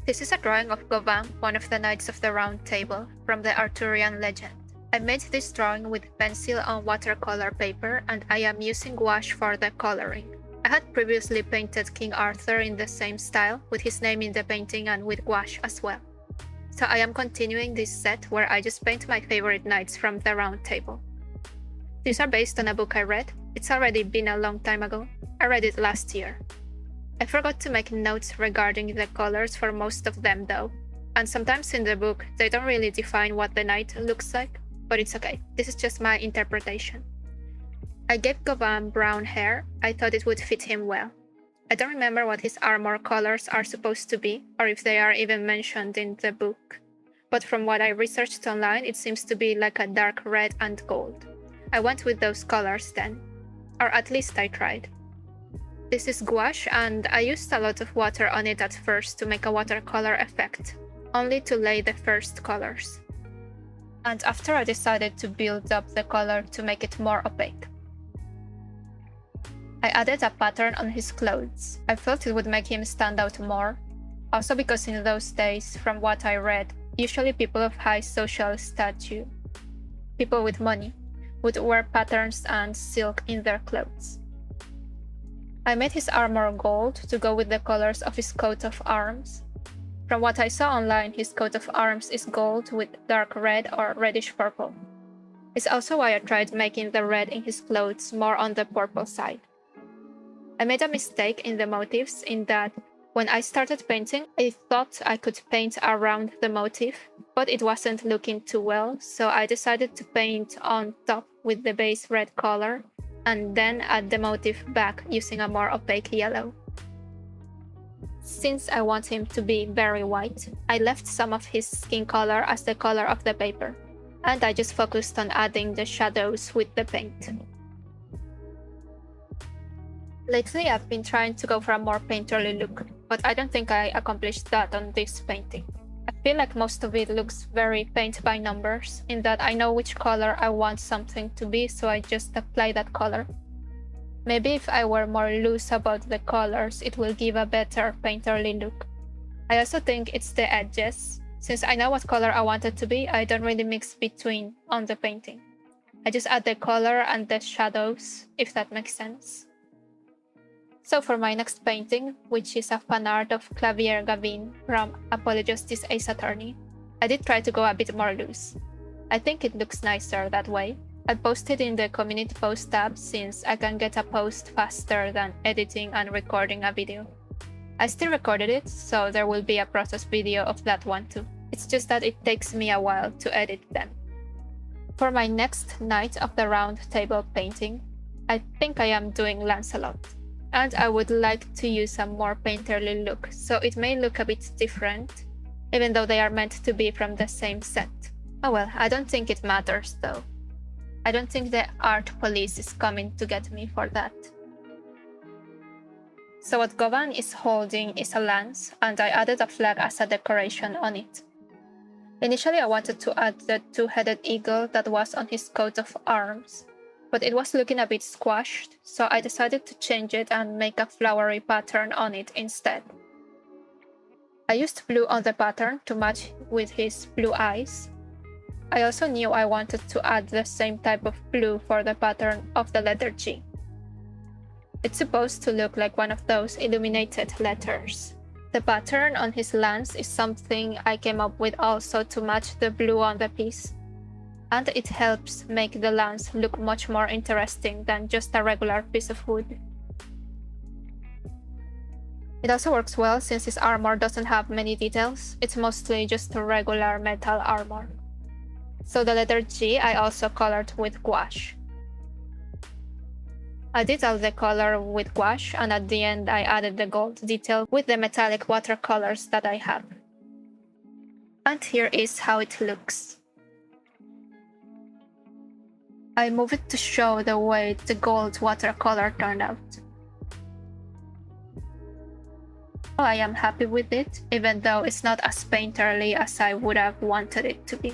This is a drawing of Gauvin, one of the Knights of the Round Table, from the Arthurian legend. I made this drawing with pencil on watercolor paper, and I am using gouache for the coloring. I had previously painted King Arthur in the same style, with his name in the painting and with gouache as well. So I am continuing this set where I just paint my favorite knights from the Round Table. These are based on a book I read. It's already been a long time ago. I read it last year. I forgot to make notes regarding the colors for most of them though, and sometimes in the book they don't really define what the knight looks like, but it's okay, this is just my interpretation. I gave Gauvin brown hair. I thought it would fit him well. I don't remember what his armor colors are supposed to be, or if they are even mentioned in the book, but from what I researched online it seems to be like a dark red and gold. I went with those colors then, or at least I tried. This is gouache, and I used a lot of water on it at first to make a watercolor effect, only to lay the first colors. And after I decided to build up the color to make it more opaque. I added a pattern on his clothes. I felt it would make him stand out more, also because in those days, from what I read, usually people of high social status, people with money, would wear patterns and silk in their clothes. I made his armor gold to go with the colors of his coat of arms. From what I saw online, his coat of arms is gold with dark red or reddish purple. It's also why I tried making the red in his clothes more on the purple side. I made a mistake in the motifs in that when I started painting, I thought I could paint around the motif, but it wasn't looking too well, so I decided to paint on top with the base red color and then add the motif back using a more opaque yellow. Since I want him to be very white, I left some of his skin color as the color of the paper, and I just focused on adding the shadows with the paint. Lately I've been trying to go for a more painterly look, but I don't think I accomplished that on this painting. I feel like most of it looks very paint by numbers, in that I know which color I want something to be, so I just apply that color. Maybe if I were more loose about the colors, it will give a better painterly look. I also think it's the edges. Since I know what color I want it to be, I don't really mix between on the painting. I just add the color and the shadows, if that makes sense. So for my next painting, which is a fan art of Gauvin from Apologistis Ace Attorney, I did try to go a bit more loose. I think it looks nicer that way. I posted in the community post tab since I can get a post faster than editing and recording a video. I still recorded it, so there will be a process video of that one too. It's just that it takes me a while to edit them. For my next Knight of the Round Table painting, I think I am doing Lancelot. And I would like to use a more painterly look, so it may look a bit different, even though they are meant to be from the same set. Oh well, I don't think it matters though. I don't think the art police is coming to get me for that. So what Gauvin is holding is a lance, and I added a flag as a decoration on it. Initially I wanted to add the two-headed eagle that was on his coat of arms, but it was looking a bit squashed, so I decided to change it and make a flowery pattern on it instead. I used blue on the pattern to match with his blue eyes. I also knew I wanted to add the same type of blue for the pattern of the letter G. It's supposed to look like one of those illuminated letters. The pattern on his lance is something I came up with also to match the blue on the piece. And it helps make the lance look much more interesting than just a regular piece of wood. It also works well since his armor doesn't have many details, it's mostly just a regular metal armor. So the letter G I also colored with gouache. I did all the color with gouache, and at the end I added the gold detail with the metallic watercolors that I have. And here is how it looks. I move it to show the way the gold watercolor turned out. I am happy with it, even though it's not as painterly as I would have wanted it to be.